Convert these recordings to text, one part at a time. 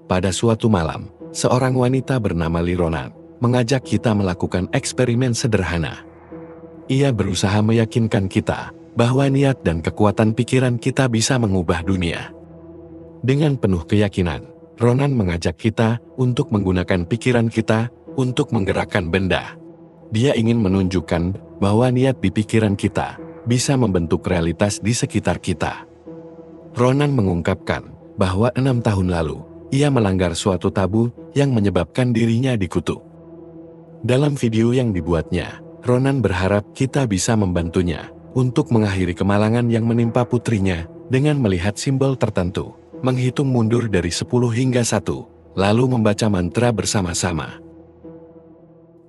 pada suatu malam, seorang wanita bernama Ronan mengajak kita melakukan eksperimen sederhana. Ia berusaha meyakinkan kita bahwa niat dan kekuatan pikiran kita bisa mengubah dunia. Dengan penuh keyakinan, Ronan mengajak kita untuk menggunakan pikiran kita untuk menggerakkan benda. Dia ingin menunjukkan bahwa niat di pikiran kita bisa membentuk realitas di sekitar kita. Ronan mengungkapkan bahwa 6 tahun lalu, ia melanggar suatu tabu yang menyebabkan dirinya dikutuk. Dalam video yang dibuatnya, Ronan berharap kita bisa membantunya untuk mengakhiri kemalangan yang menimpa putrinya dengan melihat simbol tertentu, menghitung mundur dari 10 hingga 1, lalu membaca mantra bersama-sama.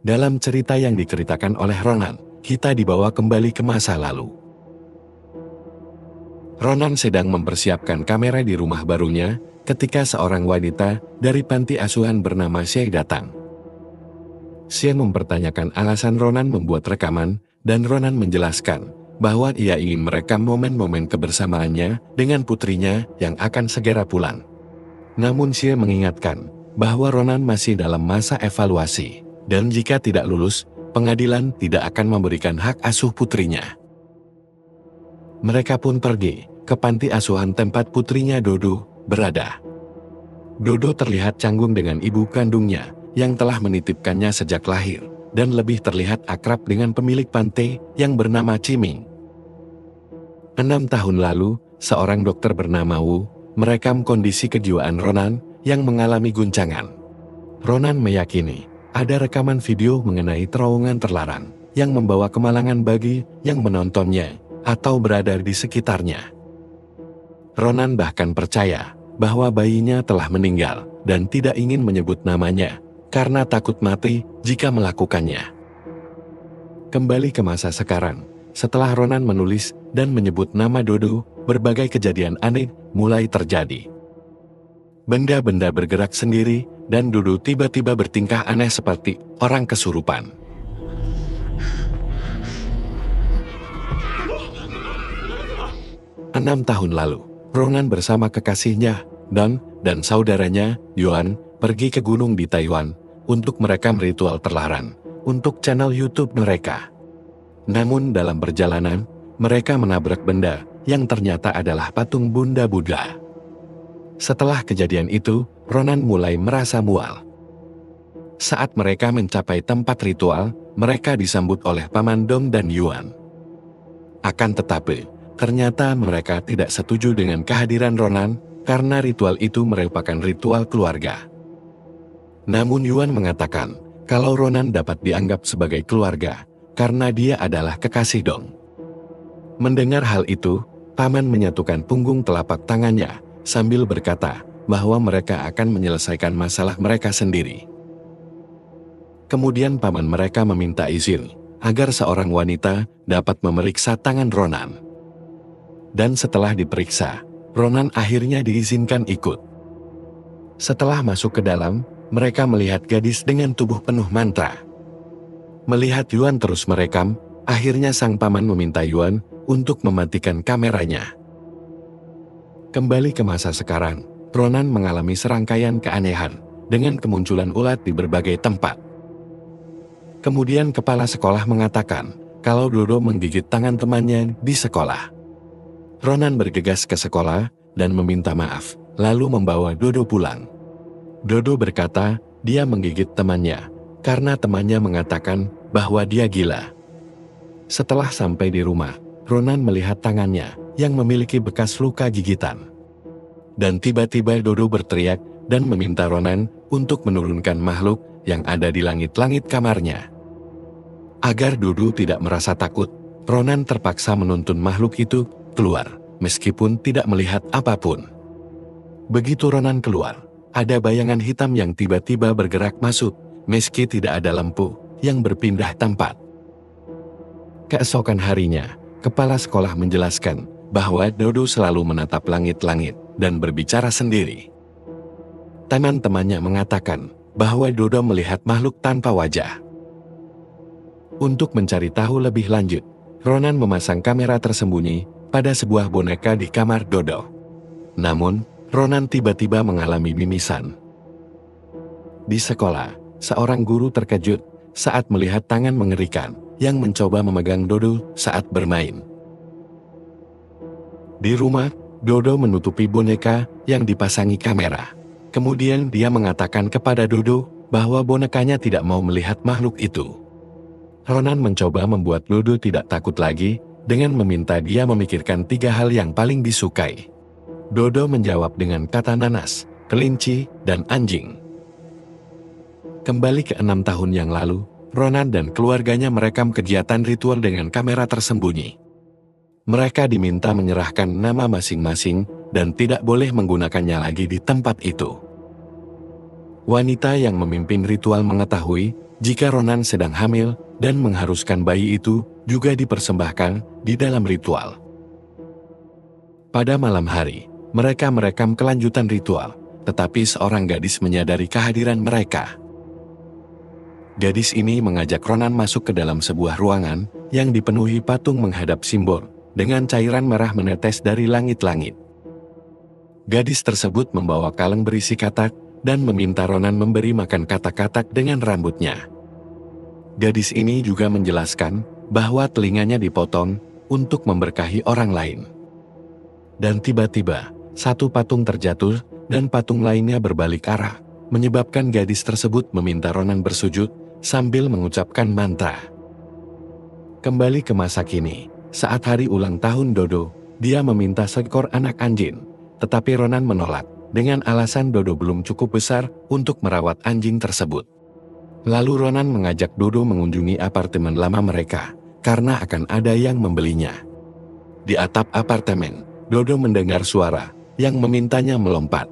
Dalam cerita yang diceritakan oleh Ronan, kita dibawa kembali ke masa lalu. Ronan sedang mempersiapkan kamera di rumah barunya ketika seorang wanita dari panti asuhan bernama Shay datang. Shay mempertanyakan alasan Ronan membuat rekaman, dan Ronan menjelaskan bahwa ia ingin merekam momen-momen kebersamaannya dengan putrinya yang akan segera pulang. Namun Shay mengingatkan bahwa Ronan masih dalam masa evaluasi, dan jika tidak lulus, pengadilan tidak akan memberikan hak asuh putrinya. Mereka pun pergi ke panti asuhan tempat putrinya Dodo berada. Dodo terlihat canggung dengan ibu kandungnya yang telah menitipkannya sejak lahir, dan lebih terlihat akrab dengan pemilik panti yang bernama Ciming. 6 tahun lalu, seorang dokter bernama Wu merekam kondisi kejiwaan Ronan yang mengalami guncangan. Ronan meyakini ada rekaman video mengenai terowongan terlarang yang membawa kemalangan bagi yang menontonnya atau berada di sekitarnya. Ronan bahkan percaya bahwa bayinya telah meninggal dan tidak ingin menyebut namanya karena takut mati jika melakukannya. Kembali ke masa sekarang, setelah Ronan menulis dan menyebut nama Dodo, berbagai kejadian aneh mulai terjadi. Benda-benda bergerak sendiri, dan Dodo tiba-tiba bertingkah aneh seperti orang kesurupan. Enam tahun lalu, Ronan bersama kekasihnya, Don, dan saudaranya, Yuan, pergi ke gunung di Taiwan untuk merekam ritual terlarang untuk channel YouTube mereka. Namun dalam perjalanan, mereka menabrak benda yang ternyata adalah patung Bunda Buddha. Setelah kejadian itu, Ronan mulai merasa mual. Saat mereka mencapai tempat ritual, mereka disambut oleh Paman Dong dan Yuan. Akan tetapi, ternyata mereka tidak setuju dengan kehadiran Ronan karena ritual itu merupakan ritual keluarga. Namun Yuan mengatakan kalau Ronan dapat dianggap sebagai keluarga karena dia adalah kekasih Dong. Mendengar hal itu, Paman menyatukan punggung telapak tangannya sambil berkata bahwa mereka akan menyelesaikan masalah mereka sendiri. Kemudian paman mereka meminta izin agar seorang wanita dapat memeriksa tangan Ronan. Dan setelah diperiksa, Ronan akhirnya diizinkan ikut. Setelah masuk ke dalam, mereka melihat gadis dengan tubuh penuh mantra. Melihat Yuan terus merekam, akhirnya sang paman meminta Yuan untuk mematikan kameranya. Kembali ke masa sekarang, Ronan mengalami serangkaian keanehan dengan kemunculan ulat di berbagai tempat. Kemudian kepala sekolah mengatakan kalau Dodo menggigit tangan temannya di sekolah. Ronan bergegas ke sekolah dan meminta maaf, lalu membawa Dodo pulang. Dodo berkata dia menggigit temannya karena temannya mengatakan bahwa dia gila. Setelah sampai di rumah, Ronan melihat tangannya yang memiliki bekas luka gigitan. Dan tiba-tiba Dodo berteriak dan meminta Ronan untuk menurunkan makhluk yang ada di langit-langit kamarnya. Agar Dodo tidak merasa takut, Ronan terpaksa menuntun makhluk itu keluar, meskipun tidak melihat apapun. Begitu Ronan keluar, ada bayangan hitam yang tiba-tiba bergerak masuk, meski tidak ada lampu yang berpindah tempat. Keesokan harinya, kepala sekolah menjelaskan bahwa Dodo selalu menatap langit-langit dan berbicara sendiri. Teman-temannya mengatakan bahwa Dodo melihat makhluk tanpa wajah. Untuk mencari tahu lebih lanjut, Ronan memasang kamera tersembunyi pada sebuah boneka di kamar Dodo. Namun, Ronan tiba-tiba mengalami mimisan Di sekolah, seorang guru terkejut saat melihat tangan mengerikan yang mencoba memegang Dodo saat bermain. Di rumah, Dodo menutupi boneka yang dipasangi kamera. Kemudian dia mengatakan kepada Dodo bahwa bonekanya tidak mau melihat makhluk itu. Ronan mencoba membuat Dodo tidak takut lagi dengan meminta dia memikirkan 3 hal yang paling disukai. Dodo menjawab dengan kata nanas, kelinci, dan anjing. Kembali ke 6 tahun yang lalu, Ronan dan keluarganya merekam kegiatan ritual dengan kamera tersembunyi. Mereka diminta menyerahkan nama masing-masing dan tidak boleh menggunakannya lagi di tempat itu. Wanita yang memimpin ritual mengetahui jika Ronan sedang hamil dan mengharuskan bayi itu juga dipersembahkan di dalam ritual. Pada malam hari, mereka merekam kelanjutan ritual, tetapi seorang gadis menyadari kehadiran mereka. Gadis ini mengajak Ronan masuk ke dalam sebuah ruangan yang dipenuhi patung menghadap simbol, dengan cairan merah menetes dari langit-langit. Gadis tersebut membawa kaleng berisi katak dan meminta Ronan memberi makan katak-katak dengan rambutnya. Gadis ini juga menjelaskan bahwa telinganya dipotong untuk memberkahi orang lain. Dan tiba-tiba, satu patung terjatuh dan patung lainnya berbalik arah, menyebabkan gadis tersebut meminta Ronan bersujud sambil mengucapkan mantra. Kembali ke masa kini, saat hari ulang tahun Dodo, dia meminta seekor anak anjing, tetapi Ronan menolak dengan alasan Dodo belum cukup besar untuk merawat anjing tersebut. Lalu Ronan mengajak Dodo mengunjungi apartemen lama mereka, karena akan ada yang membelinya. Di atap apartemen, Dodo mendengar suara yang memintanya melompat.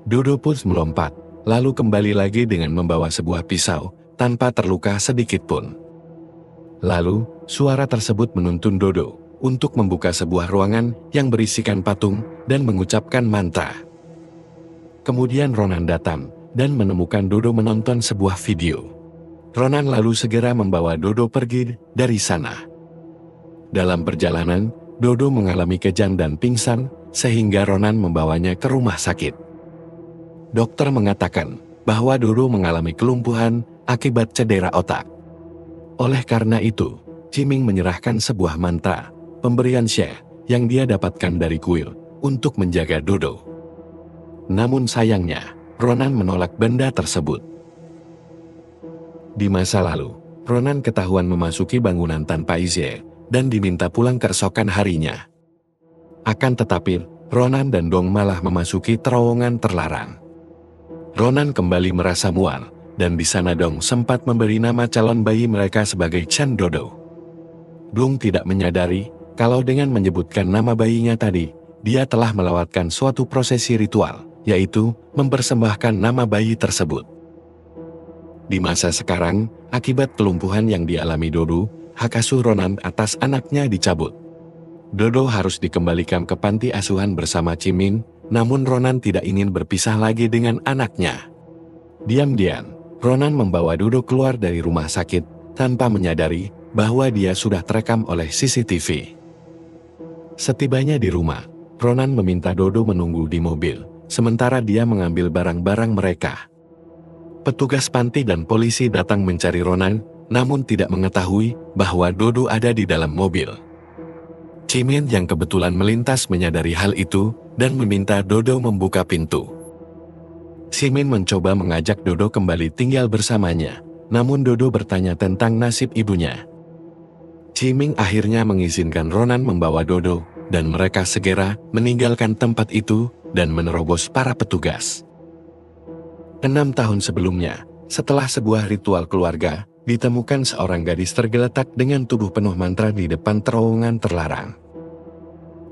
Dodo pun melompat, lalu kembali lagi dengan membawa sebuah pisau, tanpa terluka sedikit pun. Lalu, suara tersebut menuntun Dodo untuk membuka sebuah ruangan yang berisikan patung dan mengucapkan mantra. Kemudian Ronan datang dan menemukan Dodo menonton sebuah video. Ronan lalu segera membawa Dodo pergi dari sana. Dalam perjalanan, Dodo mengalami kejang dan pingsan, sehingga Ronan membawanya ke rumah sakit. Dokter mengatakan bahwa Dodo mengalami kelumpuhan akibat cedera otak. Oleh karena itu, Ciming menyerahkan sebuah mantra, pemberian Syekh, yang dia dapatkan dari kuil, untuk menjaga Dodo. Namun sayangnya, Ronan menolak benda tersebut. Di masa lalu, Ronan ketahuan memasuki bangunan tanpa izin, dan diminta pulang keesokan harinya. Akan tetapi, Ronan dan Dong malah memasuki terowongan terlarang. Ronan kembali merasa mual, dan di sana Dong sempat memberi nama calon bayi mereka sebagai Chan Dodo. Dong tidak menyadari kalau dengan menyebutkan nama bayinya tadi, dia telah melewatkan suatu prosesi ritual, yaitu mempersembahkan nama bayi tersebut. Di masa sekarang, akibat kelumpuhan yang dialami Dodo, hak asuh Ronan atas anaknya dicabut. Dodo harus dikembalikan ke panti asuhan bersama Ciming, namun Ronan tidak ingin berpisah lagi dengan anaknya. Diam-diam, Ronan membawa Dodo keluar dari rumah sakit, tanpa menyadari bahwa dia sudah terekam oleh CCTV. Setibanya di rumah, Ronan meminta Dodo menunggu di mobil, sementara dia mengambil barang-barang mereka. Petugas panti dan polisi datang mencari Ronan, namun tidak mengetahui bahwa Dodo ada di dalam mobil. Ciming yang kebetulan melintas menyadari hal itu, dan meminta Dodo membuka pintu. Ciming mencoba mengajak Dodo kembali tinggal bersamanya, namun Dodo bertanya tentang nasib ibunya. Ciming akhirnya mengizinkan Ronan membawa Dodo, dan mereka segera meninggalkan tempat itu dan menerobos para petugas. 6 tahun sebelumnya, setelah sebuah ritual keluarga, ditemukan seorang gadis tergeletak dengan tubuh penuh mantra di depan terowongan terlarang.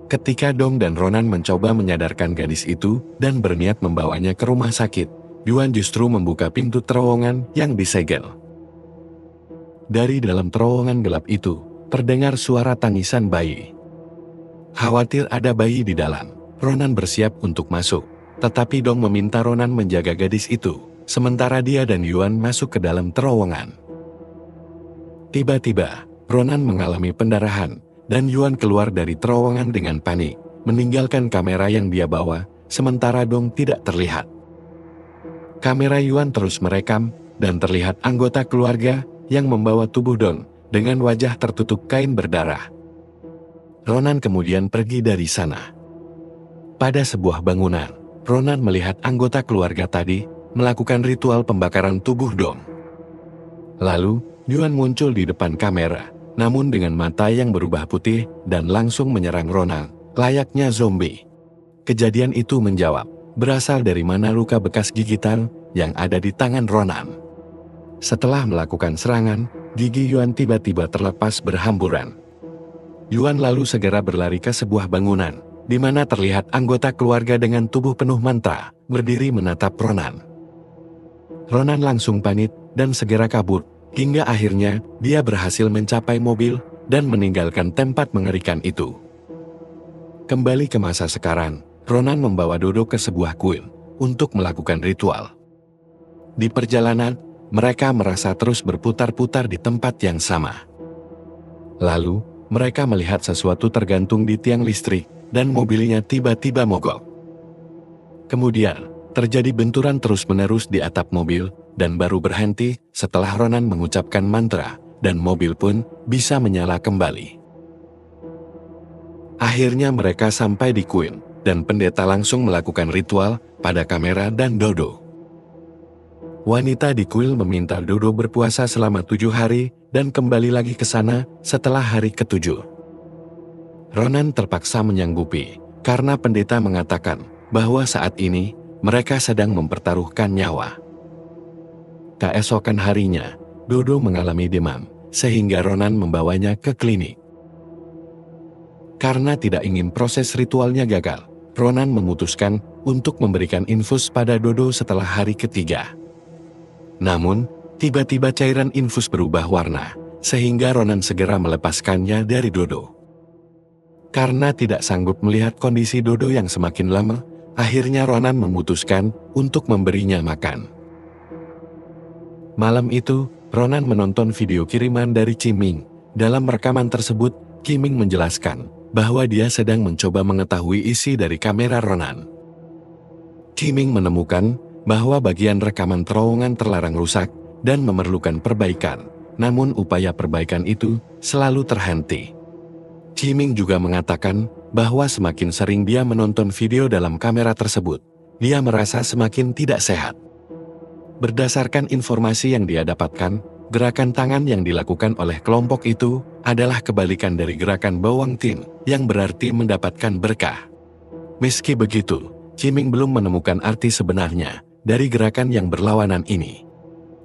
Ketika Dong dan Ronan mencoba menyadarkan gadis itu dan berniat membawanya ke rumah sakit, Yuan justru membuka pintu terowongan yang disegel. Dari dalam terowongan gelap itu, terdengar suara tangisan bayi. Khawatir ada bayi di dalam, Ronan bersiap untuk masuk, tetapi Dong meminta Ronan menjaga gadis itu, sementara dia dan Yuan masuk ke dalam terowongan. Tiba-tiba, Ronan mengalami pendarahan, dan Yuan keluar dari terowongan dengan panik, meninggalkan kamera yang dia bawa, sementara Dong tidak terlihat. Kamera Yuan terus merekam, dan terlihat anggota keluarga yang membawa tubuh Dong dengan wajah tertutup kain berdarah. Ronan kemudian pergi dari sana. Pada sebuah bangunan, Ronan melihat anggota keluarga tadi melakukan ritual pembakaran tubuh Dong. Lalu, Yuan muncul di depan kamera, namun dengan mata yang berubah putih dan langsung menyerang Ronan, layaknya zombie. Kejadian itu menjawab, berasal dari mana luka bekas gigitan yang ada di tangan Ronan. Setelah melakukan serangan, gigi Yuan tiba-tiba terlepas berhamburan. Yuan lalu segera berlari ke sebuah bangunan, di mana terlihat anggota keluarga dengan tubuh penuh mantra, berdiri menatap Ronan. Ronan langsung panik dan segera kabur, hingga akhirnya dia berhasil mencapai mobil dan meninggalkan tempat mengerikan itu. Kembali ke masa sekarang, Ronan membawa Dodo ke sebuah kuil untuk melakukan ritual. Di perjalanan, mereka merasa terus berputar-putar di tempat yang sama. Lalu, mereka melihat sesuatu tergantung di tiang listrik, dan mobilnya tiba-tiba mogok. Kemudian, terjadi benturan terus-menerus di atap mobil, dan baru berhenti setelah Ronan mengucapkan mantra, dan mobil pun bisa menyala kembali. Akhirnya mereka sampai di kuil, dan pendeta langsung melakukan ritual pada kamera dan Dodo. Wanita di kuil meminta Dodo berpuasa selama 7 hari dan kembali lagi ke sana setelah hari ke-7. Ronan terpaksa menyanggupi karena pendeta mengatakan bahwa saat ini mereka sedang mempertaruhkan nyawa. Keesokan harinya, Dodo mengalami demam sehingga Ronan membawanya ke klinik. Karena tidak ingin proses ritualnya gagal, Ronan memutuskan untuk memberikan infus pada Dodo setelah hari ke-3. Namun, tiba-tiba cairan infus berubah warna, sehingga Ronan segera melepaskannya dari Dodo. Karena tidak sanggup melihat kondisi Dodo yang semakin lama, akhirnya Ronan memutuskan untuk memberinya makan. Malam itu, Ronan menonton video kiriman dari Qiming. Dalam rekaman tersebut, Qiming menjelaskan bahwa dia sedang mencoba mengetahui isi dari kamera Ronan. Qiming menemukan bahwa bagian rekaman terowongan terlarang rusak dan memerlukan perbaikan, namun upaya perbaikan itu selalu terhenti. Qiming juga mengatakan bahwa semakin sering dia menonton video dalam kamera tersebut, dia merasa semakin tidak sehat. Berdasarkan informasi yang dia dapatkan, gerakan tangan yang dilakukan oleh kelompok itu adalah kebalikan dari gerakan bawang tin, yang berarti mendapatkan berkah. Meski begitu, Qiming belum menemukan arti sebenarnya dari gerakan yang berlawanan ini.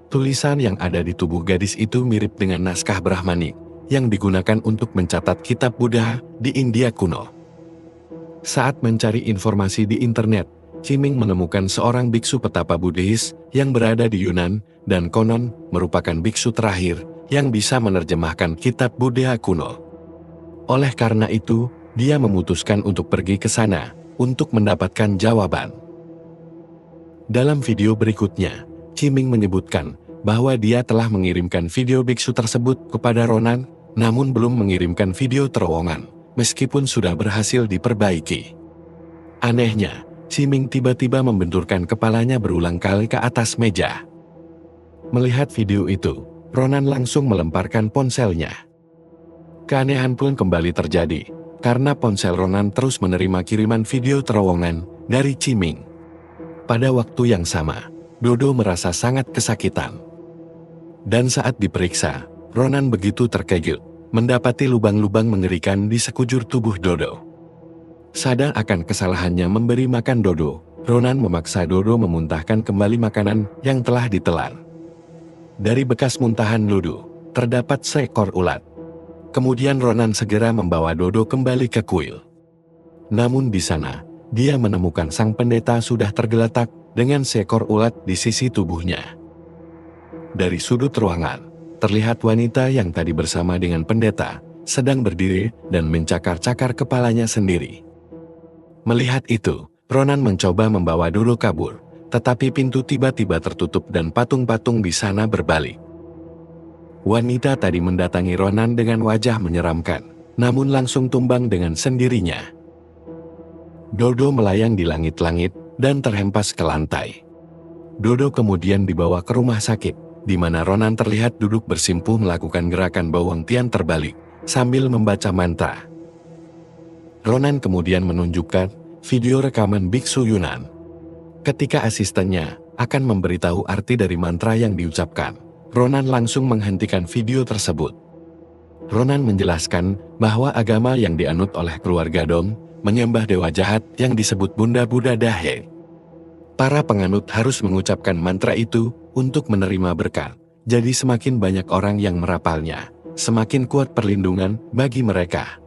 Tulisan yang ada di tubuh gadis itu mirip dengan naskah Brahmanik yang digunakan untuk mencatat kitab Buddha di India kuno. Saat mencari informasi di internet, Qiming menemukan seorang biksu petapa Buddhis yang berada di Yunan dan konon merupakan biksu terakhir yang bisa menerjemahkan kitab Buddha kuno. Oleh karena itu, dia memutuskan untuk pergi ke sana untuk mendapatkan jawaban. Dalam video berikutnya, Qiming menyebutkan bahwa dia telah mengirimkan video biksu tersebut kepada Ronan, namun belum mengirimkan video terowongan, meskipun sudah berhasil diperbaiki. Anehnya, Qiming tiba-tiba membenturkan kepalanya berulang kali ke atas meja. Melihat video itu, Ronan langsung melemparkan ponselnya. Keanehan pun kembali terjadi, karena ponsel Ronan terus menerima kiriman video terowongan dari Qiming. Pada waktu yang sama, Dodo merasa sangat kesakitan. Dan saat diperiksa, Ronan begitu terkejut, mendapati lubang-lubang mengerikan di sekujur tubuh Dodo. Sadar akan kesalahannya memberi makan Dodo, Ronan memaksa Dodo memuntahkan kembali makanan yang telah ditelan. Dari bekas muntahan Dodo, terdapat seekor ulat. Kemudian Ronan segera membawa Dodo kembali ke kuil. Namun di sana, dia menemukan sang pendeta sudah tergeletak dengan seekor ulat di sisi tubuhnya. Dari sudut ruangan, terlihat wanita yang tadi bersama dengan pendeta, sedang berdiri dan mencakar-cakar kepalanya sendiri. Melihat itu, Ronan mencoba membawa Dodo kabur, tetapi pintu tiba-tiba tertutup dan patung-patung di sana berbalik. Wanita tadi mendatangi Ronan dengan wajah menyeramkan, namun langsung tumbang dengan sendirinya. Dodo melayang di langit-langit dan terhempas ke lantai. Dodo kemudian dibawa ke rumah sakit, di mana Ronan terlihat duduk bersimpuh melakukan gerakan bawang tian terbalik, sambil membaca mantra. Ronan kemudian menunjukkan video rekaman biksu Yunan. Ketika asistennya akan memberitahu arti dari mantra yang diucapkan, Ronan langsung menghentikan video tersebut. Ronan menjelaskan bahwa agama yang dianut oleh keluarga Dong menyembah dewa jahat yang disebut Bunda Buddha Dahe. Para penganut harus mengucapkan mantra itu untuk menerima berkat. Jadi semakin banyak orang yang merapalnya, semakin kuat perlindungan bagi mereka.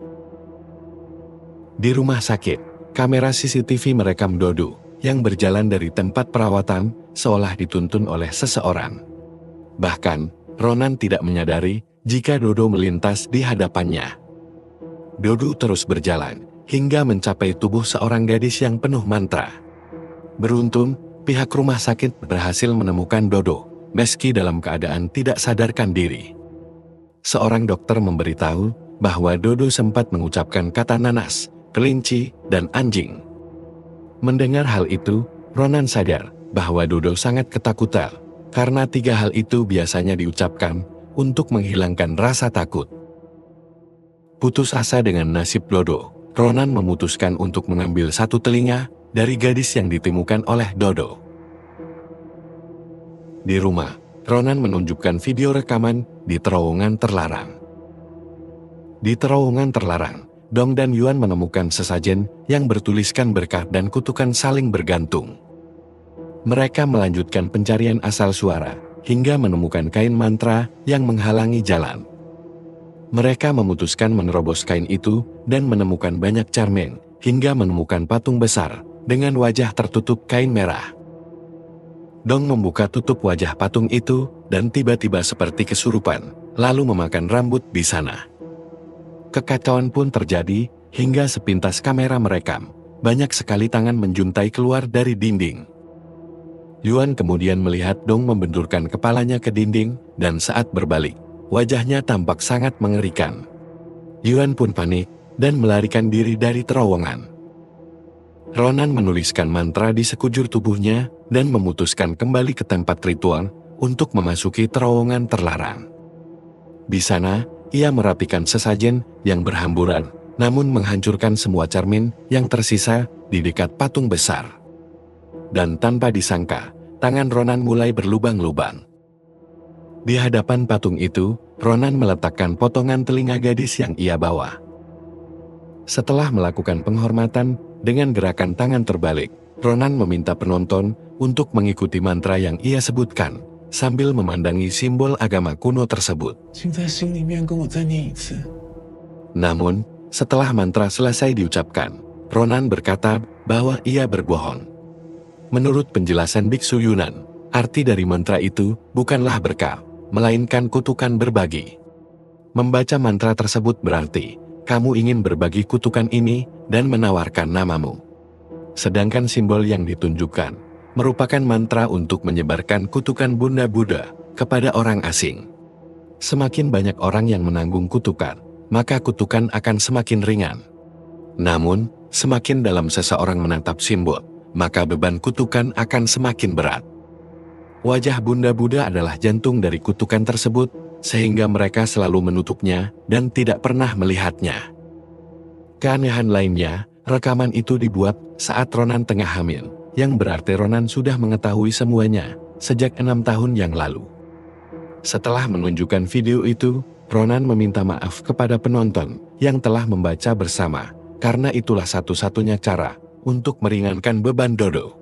Di rumah sakit, kamera CCTV merekam Dodo yang berjalan dari tempat perawatan seolah dituntun oleh seseorang. Bahkan, Ronan tidak menyadari jika Dodo melintas di hadapannya. Dodo terus berjalan hingga mencapai tubuh seorang gadis yang penuh mantra. Beruntung, pihak rumah sakit berhasil menemukan Dodo, meski dalam keadaan tidak sadarkan diri. Seorang dokter memberitahu bahwa Dodo sempat mengucapkan kata nanas, kelinci, dan anjing. Mendengar hal itu, Ronan sadar bahwa Dodo sangat ketakutan, karena 3 hal itu biasanya diucapkan untuk menghilangkan rasa takut. Putus asa dengan nasib Dodo, Ronan memutuskan untuk mengambil satu telinga dari gadis yang ditemukan oleh Dodo. Di rumah, Ronan menunjukkan video rekaman di terowongan terlarang. Di terowongan terlarang, Dong dan Yuan menemukan sesajen yang bertuliskan berkah dan kutukan saling bergantung. Mereka melanjutkan pencarian asal suara, hingga menemukan kain mantra yang menghalangi jalan. Mereka memutuskan menerobos kain itu dan menemukan banyak cermin, hingga menemukan patung besar dengan wajah tertutup kain merah. Dong membuka tutup wajah patung itu dan tiba-tiba seperti kesurupan, lalu memakan rambut di sana. Kekacauan pun terjadi hingga sepintas kamera merekam. Banyak sekali tangan menjuntai keluar dari dinding. Yuan kemudian melihat Dong membenturkan kepalanya ke dinding dan saat berbalik, wajahnya tampak sangat mengerikan. Yuan pun panik dan melarikan diri dari terowongan. Ronan menuliskan mantra di sekujur tubuhnya dan memutuskan kembali ke tempat ritual untuk memasuki terowongan terlarang. Di sana, ia merapikan sesajen yang berhamburan, namun menghancurkan semua cermin yang tersisa di dekat patung besar. Dan tanpa disangka, tangan Ronan mulai berlubang-lubang. Di hadapan patung itu, Ronan meletakkan potongan telinga gadis yang ia bawa. Setelah melakukan penghormatan dengan gerakan tangan terbalik, Ronan meminta penonton untuk mengikuti mantra yang ia sebutkan, sambil memandangi simbol agama kuno tersebut. Namun, setelah mantra selesai diucapkan, Ronan berkata bahwa ia berbohong. Menurut penjelasan Biksu Yunan, arti dari mantra itu bukanlah berkah, melainkan kutukan berbagi. Membaca mantra tersebut berarti, kamu ingin berbagi kutukan ini dan menawarkan namamu. Sedangkan simbol yang ditunjukkan merupakan mantra untuk menyebarkan kutukan Bunda Buddha kepada orang asing. Semakin banyak orang yang menanggung kutukan, maka kutukan akan semakin ringan. Namun, semakin dalam seseorang menatap simbol, maka beban kutukan akan semakin berat. Wajah Bunda Buddha adalah jantung dari kutukan tersebut, sehingga mereka selalu menutupnya dan tidak pernah melihatnya. Keanehan lainnya, rekaman itu dibuat saat Ronan tengah hamil, yang berarti Ronan sudah mengetahui semuanya sejak 6 tahun yang lalu. Setelah menunjukkan video itu, Ronan meminta maaf kepada penonton yang telah membaca bersama, karena itulah satu-satunya cara untuk meringankan beban Dodo.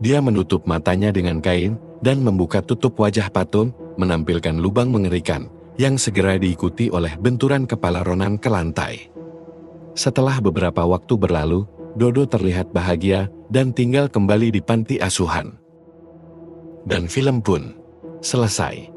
Dia menutup matanya dengan kain dan membuka tutup wajah patung, menampilkan lubang mengerikan yang segera diikuti oleh benturan kepala Ronan ke lantai. Setelah beberapa waktu berlalu, Dodo terlihat bahagia dan tinggal kembali di panti asuhan. Dan film pun selesai.